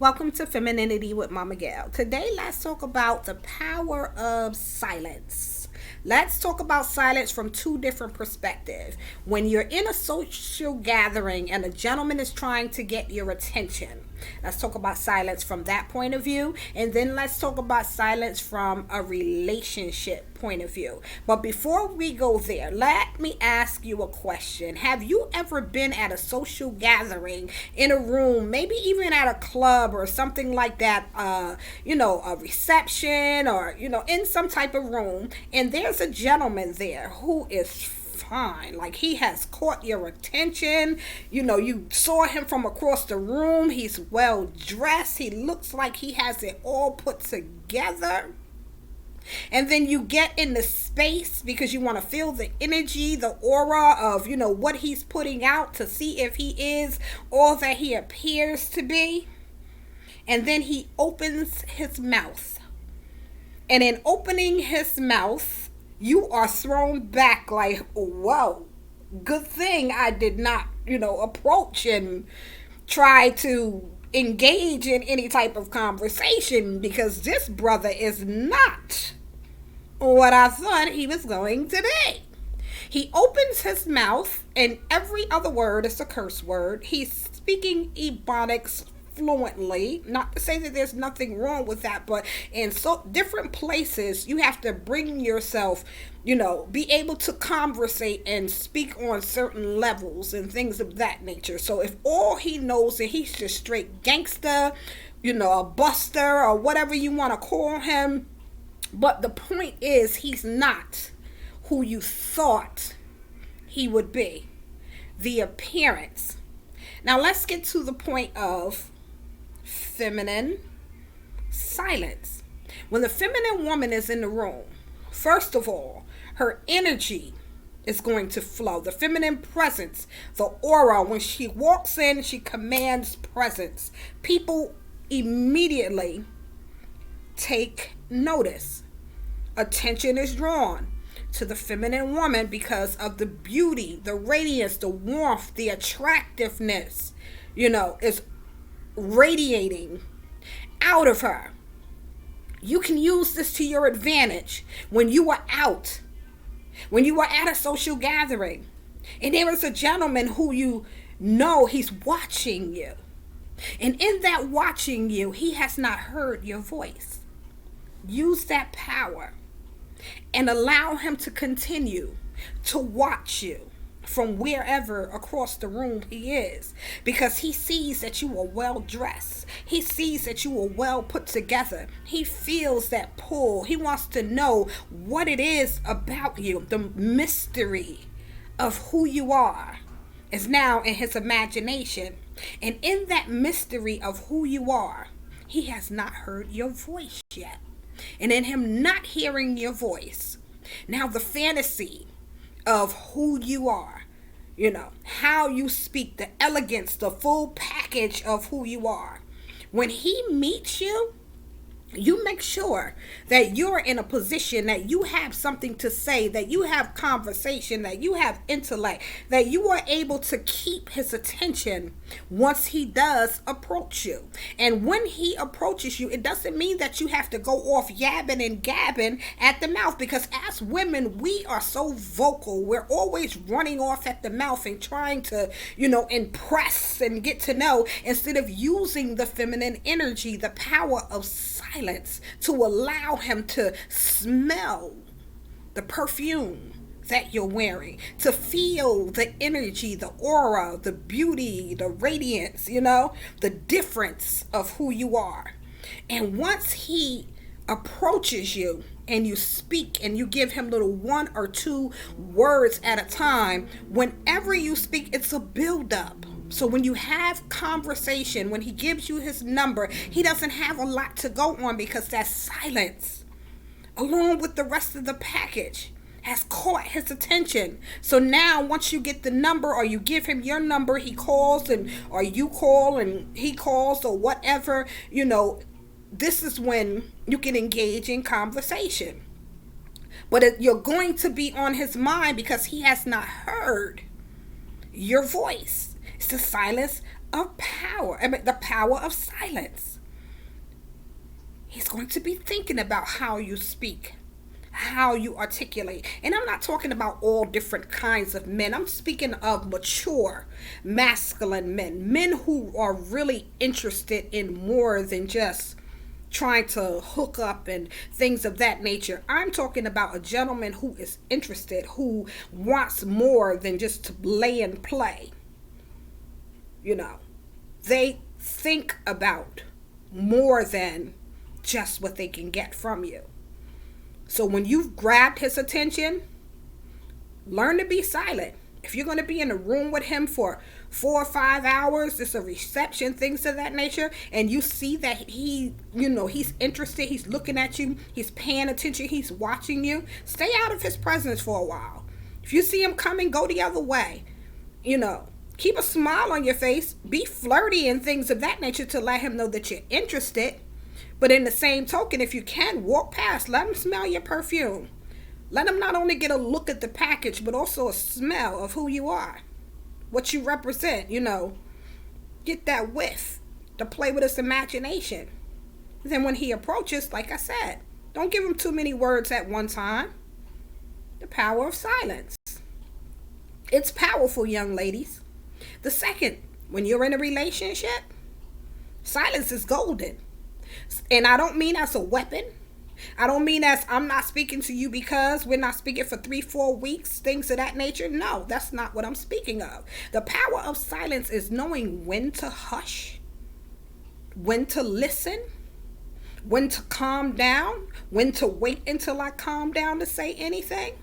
Welcome to Femininity with Mama Gail. Today, let's talk about the power of silence. Let's talk about silence from two different perspectives. When you're in a social gathering and a gentleman is trying to get your attention, let's talk about silence from that point of view. And then let's talk about silence from a relationship point of view. But before we go there, let me ask you a question. Have you ever been at a social gathering in a room, maybe even at a club or something like that, a reception or, in some type of room, and there's a gentleman there who is fine, like he has caught your attention, you saw him from across the room, he's well dressed, he looks like he has it all put together, and then you get in the space because you want to feel the energy, the aura of what he's putting out to see if he is all that he appears to be. And then he opens his mouth, and in opening his mouth, you are thrown back like, whoa, good thing I did not, approach and try to engage in any type of conversation, because this brother is not what I thought he was going to be. He opens his mouth, and every other word is a curse word. He's speaking Ebonics fluently. Not to say that there's nothing wrong with that, but in so different places you have to bring yourself, be able to conversate and speak on certain levels and things of that nature. So if all he knows is he's just straight gangster, a buster or whatever you want to call him, but the point is he's not who you thought he would be. The appearance. Now let's get to the point of feminine silence. When the feminine woman is in the room, first of all, her energy is going to flow. The feminine presence, the aura, when she walks in, she commands presence. People immediately take notice. Attention is drawn to the feminine woman because of the beauty, the radiance, the warmth, the attractiveness, is radiating out of her. You can use this to your advantage when you are out, when you are at a social gathering, and there is a gentleman who he's watching you. And in that watching you, he has not heard your voice. Use that power and allow him to continue to watch you from wherever across the room he is, because he sees that you are well dressed. He sees that you are well put together. He feels that pull. He wants to know what it is about you. The mystery of who you are is now in his imagination. And in that mystery of who you are, he has not heard your voice yet. And in him not hearing your voice, now the fantasy of who you are, how you speak, the elegance, the full package of who you are. When he meets you, you make sure that you're in a position that you have something to say, that you have conversation, that you have intellect, that you are able to keep his attention once he does approach you. And when he approaches you, it doesn't mean that you have to go off yabbing and gabbing at the mouth, because as women, we are so vocal. We're always running off at the mouth and trying to, impress and get to know, instead of using the feminine energy, the power of silence, to allow him to smell the perfume that you're wearing, to feel the energy, the aura, the beauty, the radiance, the difference of who you are. And once he approaches you and you speak and you give him little one or two words at a time, whenever you speak, it's a build-up. So when you have conversation, when he gives you his number, he doesn't have a lot to go on, because that silence, along with the rest of the package, has caught his attention. So now once you get the number, or you give him your number, he calls, or you call and he calls, or whatever, this is when you can engage in conversation. But you're going to be on his mind because he has not heard your voice. It's the silence of power. I mean, the power of silence. He's going to be thinking about how you speak, how you articulate. And I'm not talking about all different kinds of men. I'm speaking of mature, masculine men, men who are really interested in more than just trying to hook up and things of that nature. I'm talking about a gentleman who is interested, who wants more than just to lay and play. You know, they think about more than just what they can get from you. So when you've grabbed his attention, learn to be silent. If you're going to be in a room with him for 4 or 5 hours, it's a reception, things of that nature, and you see that he's interested, he's looking at you, he's paying attention, he's watching you, stay out of his presence for a while. If you see him coming, go the other way. Keep a smile on your face, be flirty and things of that nature to let him know that you're interested. But in the same token, if you can, walk past, let him smell your perfume. Let him not only get a look at the package, but also a smell of who you are, what you represent, Get that whiff to play with his imagination. Then when he approaches, like I said, don't give him too many words at one time. The power of silence. It's powerful, young ladies. The second, when you're in a relationship, silence is golden. And I don't mean as a weapon. I don't mean as I'm not speaking to you because we're not speaking for 3-4 weeks, things of that nature. No, that's not what I'm speaking of. The power of silence is knowing when to hush, when to listen, when to calm down, when to wait until I calm down to say anything.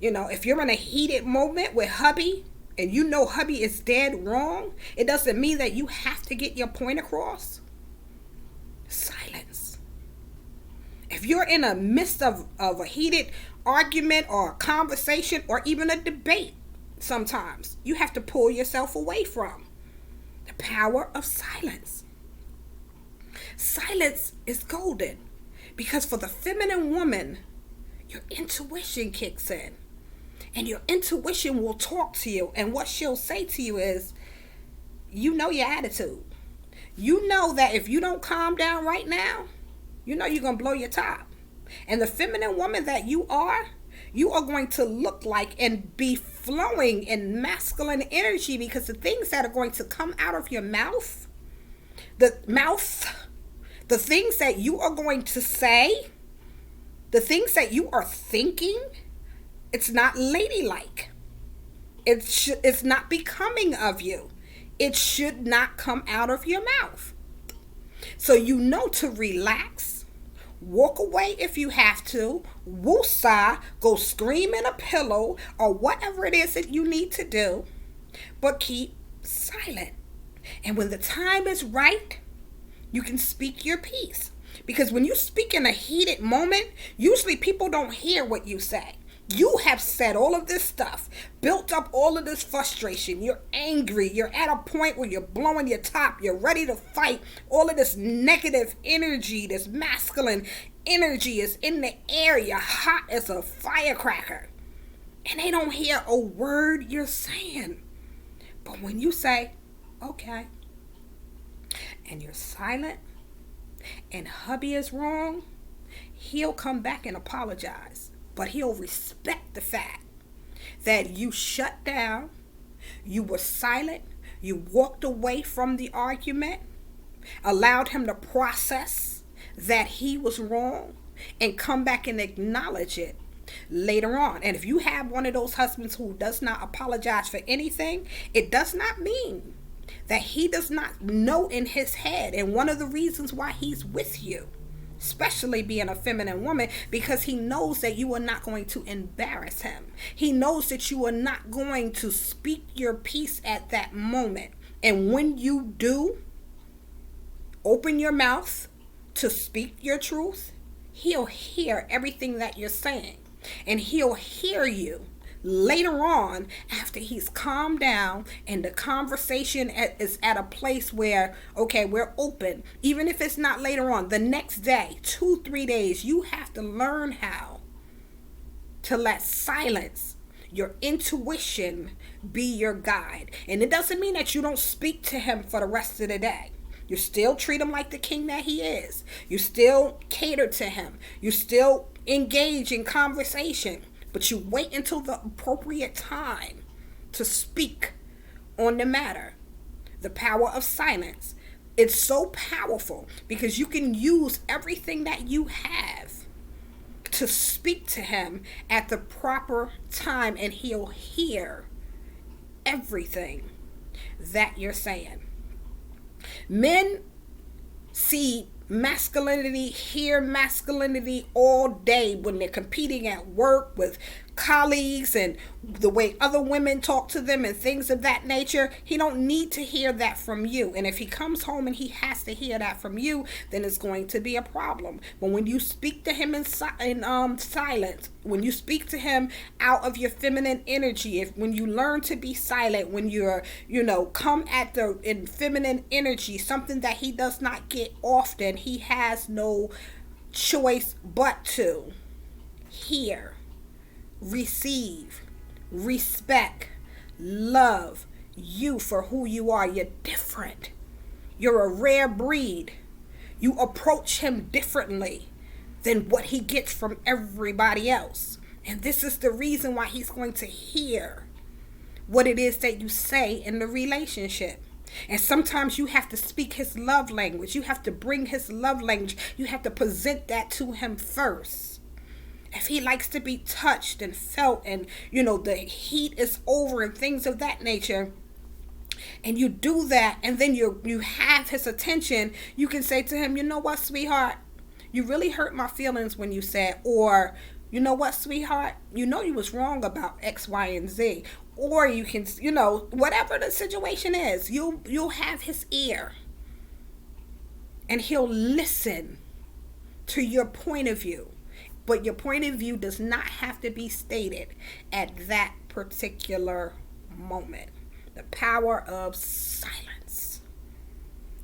If you're in a heated moment with hubby and hubby is dead wrong, it doesn't mean that you have to get your point across. Silence. If you're in the midst of a heated argument or a conversation or even a debate, sometimes you have to pull yourself away from the power of silence. Silence is golden because for the feminine woman, your intuition kicks in. And your intuition will talk to you. And what she'll say to you is, your attitude. You know that if you don't calm down right now, you're going to blow your top. And the feminine woman that you are going to look like and be flowing in masculine energy because the things that are going to come out of your mouth, the things that you are going to say, the things that you are thinking, it's not ladylike. It's not becoming of you. It should not come out of your mouth. So to relax, walk away if you have to, woosah, go scream in a pillow or whatever it is that you need to do, but keep silent. And when the time is right, you can speak your piece. Because when you speak in a heated moment, usually people don't hear what you say. You have said all of this stuff, built up all of this frustration. You're angry. You're at a point where you're blowing your top. You're ready to fight. All of this negative energy, this masculine energy is in the air. You're hot as a firecracker. And they don't hear a word you're saying. But when you say, okay, and you're silent, and hubby is wrong, he'll come back and apologize. But he'll respect the fact that you shut down, you were silent, you walked away from the argument, allowed him to process that he was wrong, and come back and acknowledge it later on. And if you have one of those husbands who does not apologize for anything, it does not mean that he does not know in his head. And one of the reasons why he's with you, especially being a feminine woman, because he knows that you are not going to embarrass him. He knows that you are not going to speak your piece at that moment. And when you do open your mouth to speak your truth, he'll hear everything that you're saying. And he'll hear you later on after he's calmed down and the conversation is at a place where, okay, we're open. Even if it's not later on, the next day, 2-3 days, you have to learn how to let silence, your intuition, be your guide. And it doesn't mean that you don't speak to him for the rest of the day. You still treat him like the king that he is. You still cater to him. You still engage in conversation. But you wait until the appropriate time to speak on the matter. The power of silence. It's so powerful because you can use everything that you have to speak to him at the proper time, and he'll hear everything that you're saying. Men see masculinity, hear masculinity all day when they're competing at work with colleagues and the way other women talk to them and things of that nature. He don't need to hear that from you. And if he comes home and he has to hear that from you, then it's going to be a problem. But when you speak to him in silence, when you speak to him out of your feminine energy, when you learn to be silent, when you're, come at the in feminine energy, something that he does not get often, he has no choice but to hear, receive, respect, love you for who you are. You're different. You're a rare breed. You approach him differently than what he gets from everybody else. And this is the reason why he's going to hear what it is that you say in the relationship. And sometimes you have to speak his love language. You have to bring his love language. You have to present that to him first. If he likes to be touched and felt and, the heat is over and things of that nature, and you do that, and then you have his attention, you can say to him, you know what, sweetheart, you really hurt my feelings when you said, or, you know what, sweetheart, you was wrong about X, Y, and Z. Or you can, whatever the situation is, you'll have his ear. And he'll listen to your point of view. But your point of view does not have to be stated at that particular moment. The power of silence.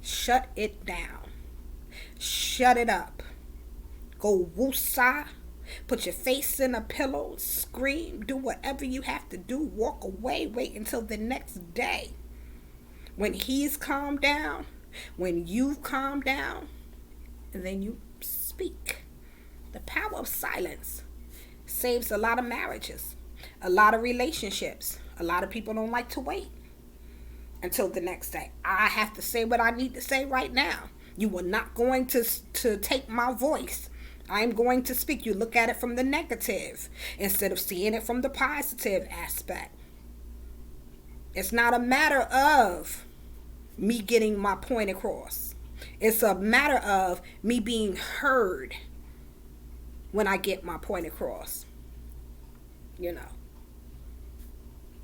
Shut it down. Shut it up. Go woosah. Put your face in a pillow. Scream. Do whatever you have to do. Walk away. Wait until the next day. When he's calmed down. When you've calmed down. And then you speak. The power of silence saves a lot of marriages, a lot of relationships. A lot of people don't like to wait until the next day. I have to say what I need to say right now. You are not going to take my voice. I am going to speak. You look at it from the negative instead of seeing it from the positive aspect. It's not a matter of me getting my point across. It's a matter of me being heard when I get my point across.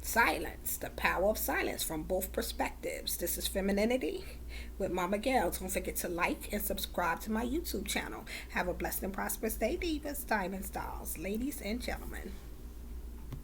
Silence, the power of silence from both perspectives. This is Femininity with Mama Gail. Don't forget to like and subscribe to my YouTube channel. Have a blessed and prosperous day, divas, diamond stars, ladies and gentlemen.